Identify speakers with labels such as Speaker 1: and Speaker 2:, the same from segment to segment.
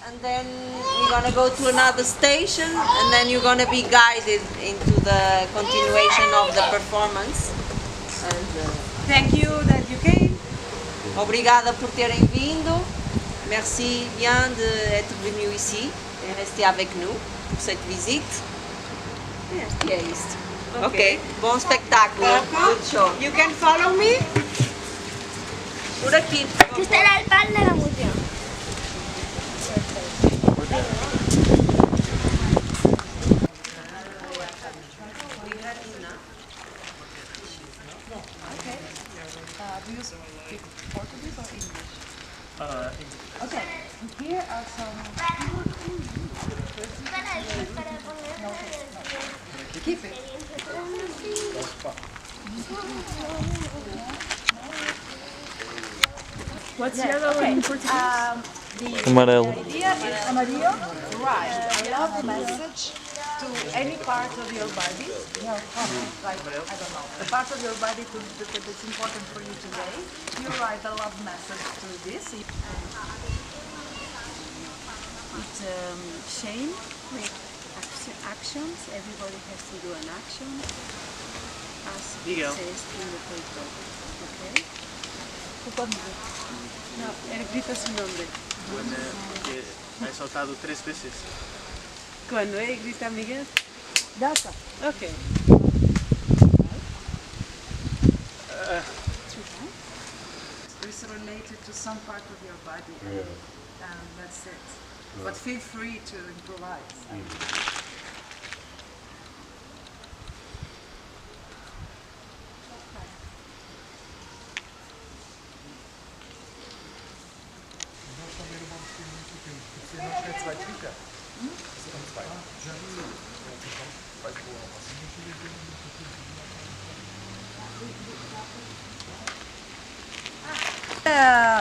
Speaker 1: And then we're gonna go to another station, and then you're gonna be guided into the continuation of the performance.
Speaker 2: Thank you that you came.
Speaker 1: Obrigada por terem vindo. Merci bien d'être venu ici et rester avec nous pour cette visite. E é isto. Ok. Bom espetáculo. Good show.
Speaker 2: You can follow me.
Speaker 1: Por aqui.
Speaker 3: Questa era il ballo della musica.
Speaker 4: Do you speak Portuguese or English? Okay, here are some... Keep it.
Speaker 2: What's yellow in Portuguese?
Speaker 5: Amarelo.
Speaker 4: The idea is amarillo, right? A love message to any part of your body. Like, I don't know, the part of your body that's important for you today. You write a love message through this.
Speaker 6: It's shame, actions. Everybody has to do an action as
Speaker 7: Miguel.
Speaker 6: it says in the paper. Okay?
Speaker 2: No, él grita su nombre.
Speaker 7: Porque he soltado 3 veces.
Speaker 2: Cuando él grita Miguel.
Speaker 4: Data.
Speaker 2: Okay.
Speaker 4: It's related to some part of your body, and that's it. But feel free to improvise.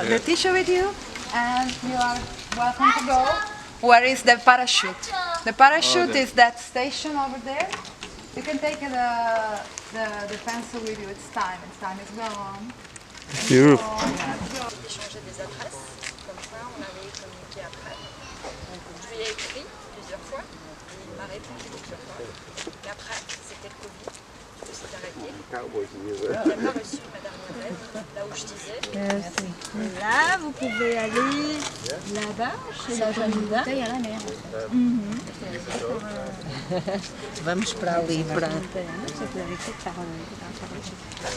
Speaker 4: The teacher with you, and you are welcome to go. Where is the parachute? The parachute is that station over there. You can take the pencil with you. It's time. Time is gone.
Speaker 5: Beautiful.
Speaker 8: Échanger des adresses, comme ça on avait communiqué après. Je lui ai écrit plusieurs fois, il m'a répondu plusieurs fois. Et après, c'était le Covid, tout s'est arrêté. Il n'a pas reçu ma dernière lettre, là où je disais.
Speaker 6: Là, vous pouvez aller là-bas, chez la jeune bouteille à la mer.
Speaker 1: Vamos para ali, para...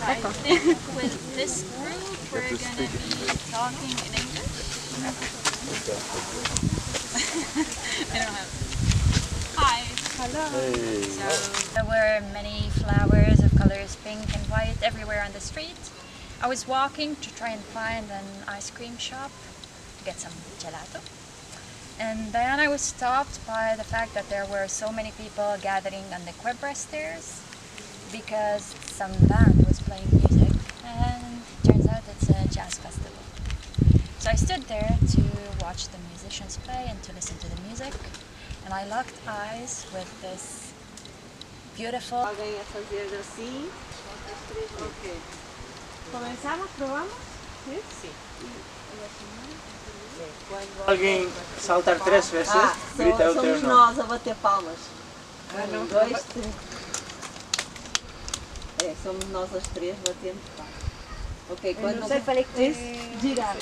Speaker 8: I think with this group we're going to be talking in English. I don't have... Hi. Hello. So there were many flowers of colors pink and white everywhere on the street. I was walking to try and find an ice cream shop to get some gelato. And then I was stopped by the fact that there were so many people gathering on the Quebra stairs because some band was playing music, and it turns out it's a jazz festival. So I stood there to watch the musicians play and to listen to the music, and I locked eyes with this beautiful...
Speaker 1: Alguém a fazer assim. Ok.
Speaker 2: ¿Comenzamos? ¿Probamos?
Speaker 1: Sim.
Speaker 7: Alguém saltar 3 vezes, grita o teu
Speaker 1: Somos
Speaker 7: nome.
Speaker 1: nós a bater palmas. 1, 2, 3. É, somos nós as 3 batendo palmas. Ok, quando
Speaker 3: Non so fare che
Speaker 1: girar.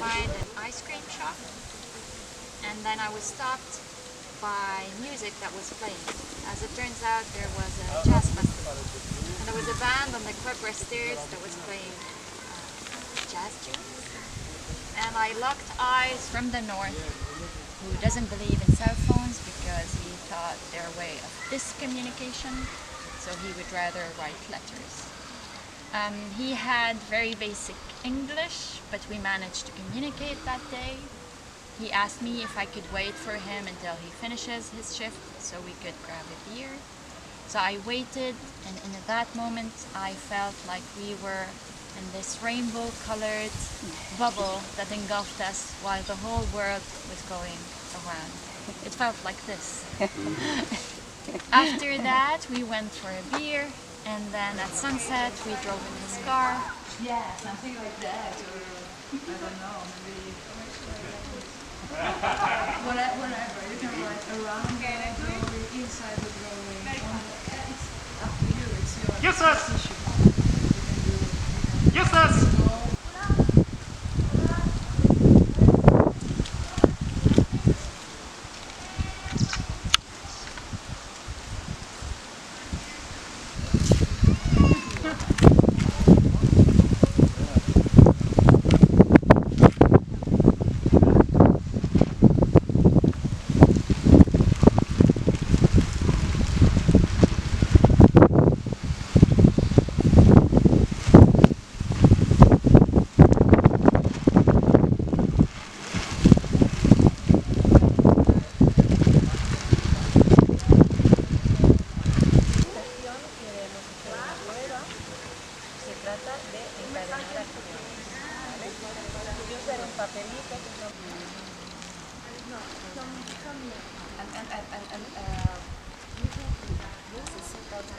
Speaker 8: find an ice cream shop, and then I was stopped by music that was playing. As it turns out, there was a jazz festival, and there was a band on the Quebra stairs that was playing jazz tunes. And I locked eyes from the north, who doesn't believe in cell phones because he thought they're a way of discommunication, so he would rather write letters. He had very basic English, but we managed to communicate that day. He asked me if I could wait for him until he finishes his shift so we could grab a beer. So I waited, and in that moment I felt like we were in this rainbow-colored bubble that engulfed us while the whole world was going around. It felt like this. After that, we went for a beer, and then at sunset we drove in his car.
Speaker 4: Yeah, something like that, or I don't know, maybe whatever. You can write around the drawing, inside the drawing. It's up to you. It's your decision.
Speaker 7: Yes, yes.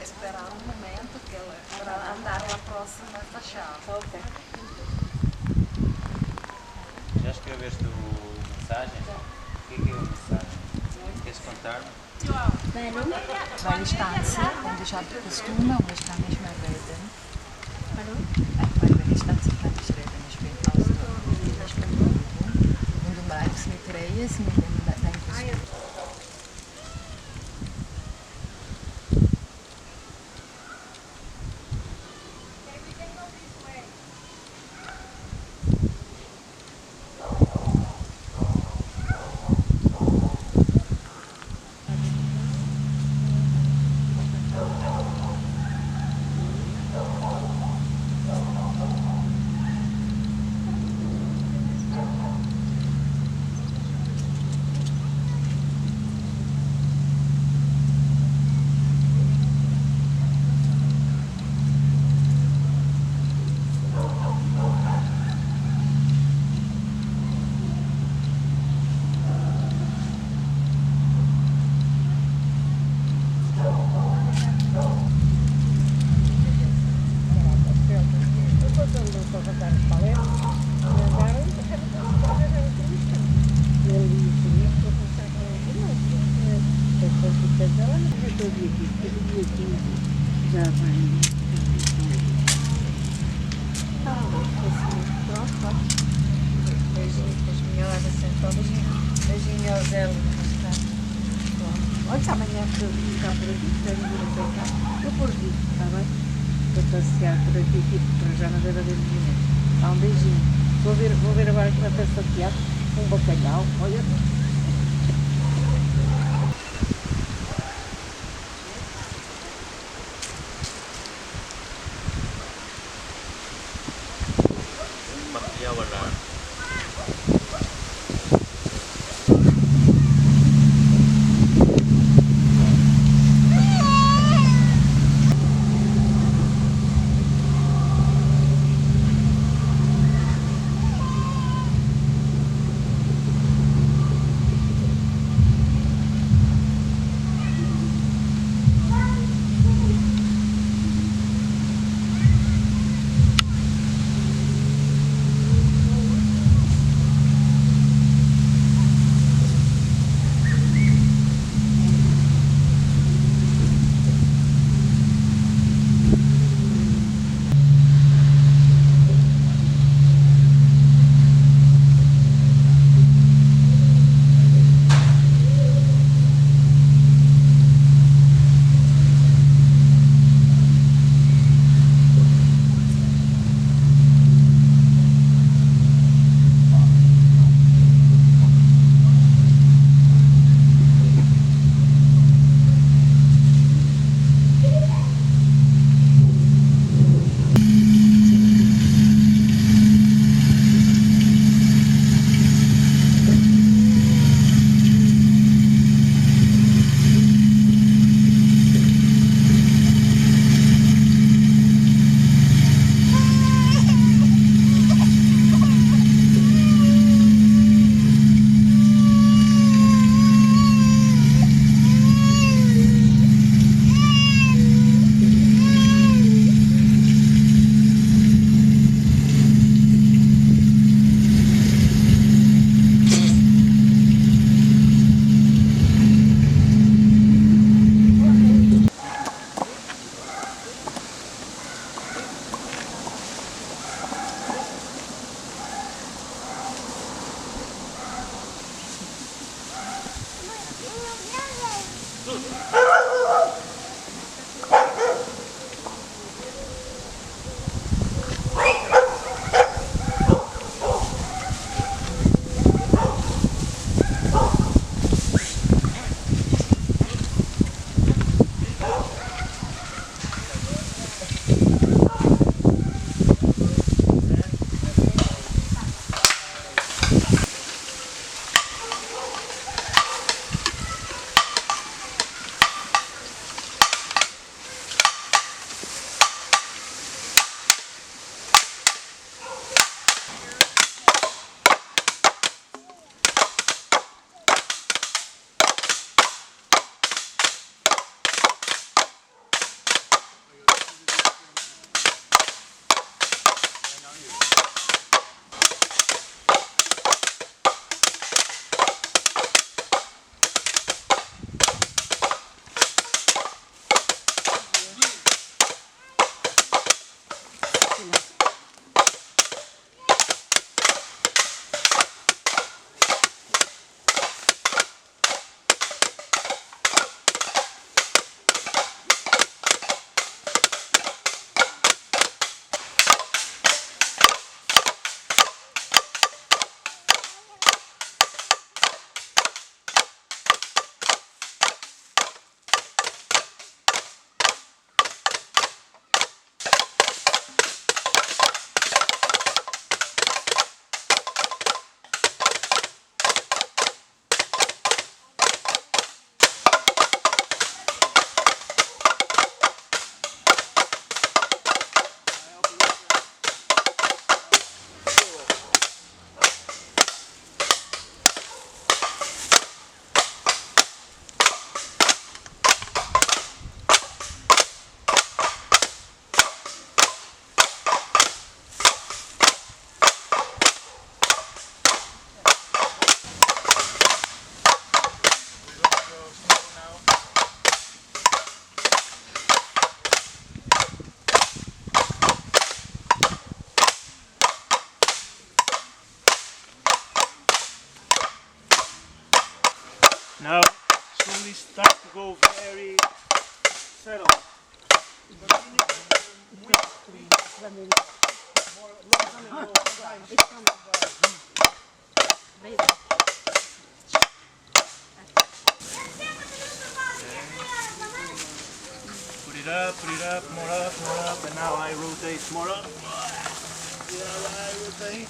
Speaker 4: Esperar momento para andar na próxima fachada.
Speaker 1: Ok.
Speaker 9: Já escreveste o mensagem? O que é a mensagem? Queres contar-me?
Speaker 6: Weil ich tanze und ich habe Kostüme und ich kann nicht mehr reden. Hallo? Weil wenn ich tanze, kann ich reden. Ich bin ausdrücklich, ich bin Übung. Und du bleibst mit Reyes, mit deinem Kostüm.
Speaker 4: Beijinho ao Zé. Olha, amanhã que eu ficar por aqui, tenho de ir para cá. Eu por aqui, está bem? Para passear por aqui, tipo, para já não deve haver ninguém. Um beijinho. Vou ver agora aqui na peça de teatro, um bacalhau. Olha.
Speaker 9: Material alarme.
Speaker 7: slowly start to go very settled. Put it up, more up, and now I rotate more up. Yeah, I rotate.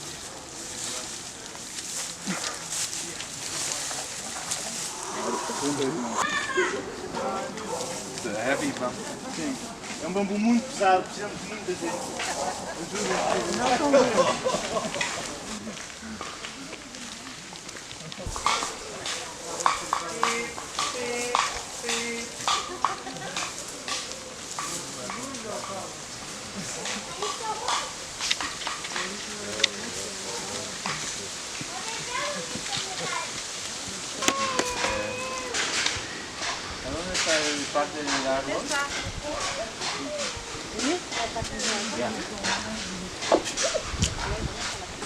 Speaker 9: Heavy bambu.
Speaker 7: Sim. É um bambu muito pesado, precisamos de muita gente.
Speaker 9: ¿Dónde está el parte del árbol?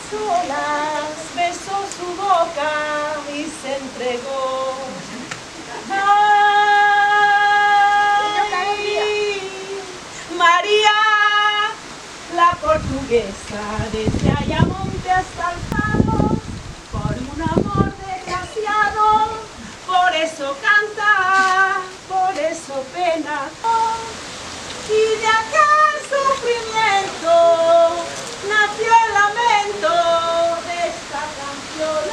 Speaker 1: Solas besó su boca y se entregó. Ay, María, la portuguesa, desde Ayamonte hasta Alfaro, por un amor desgraciado, por eso canta, por eso pena. Y de aquel sufrimiento nació el lamento de esta canción.